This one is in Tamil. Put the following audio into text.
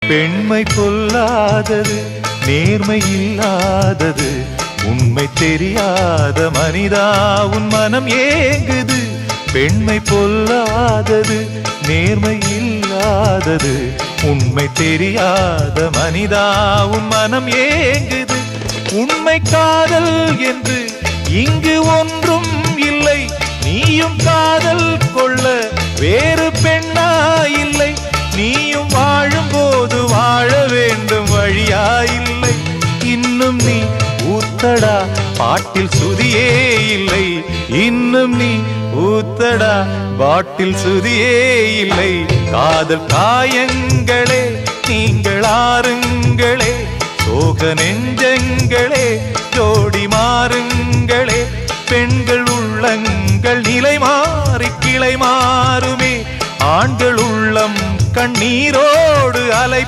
பெண்மை பொல்லாதது, நேர்மை இல்லாதது, உண்மை தெரியாத மனிதா உன் மனம் ஏங்குது. பெண்மை பொல்லாதது, நேர்மை இல்லாதது, உண்மை தெரியாத மனிதா உன் மனம் ஏங்குது. உண்மை காதல் என்று இங்கு ஒன்றும் இல்லை. நீயும் காதல் கொள்ள வேறு பெண்ணா இல்லை. நீயும் வாழும்போது வாழ வேண்டும், வழியா இல்லை. இன்னும் நீ ஊத்தடா பாட்டில் சுதியே இல்லை. இன்னும் நீ ஊத்தடா பாட்டில் சுதியே இல்லை. காதல் காயங்களே நீங்கள் ஆறுங்களே, சோக நெஞ்சங்களே ஜோடி மாறுங்களே. பெண்கள் உள்ளங்கள் நிலை மாறி கிளை மாறுமே, ஆண்கள் உள்ளம் கண்ணீரோடு அலைப்பா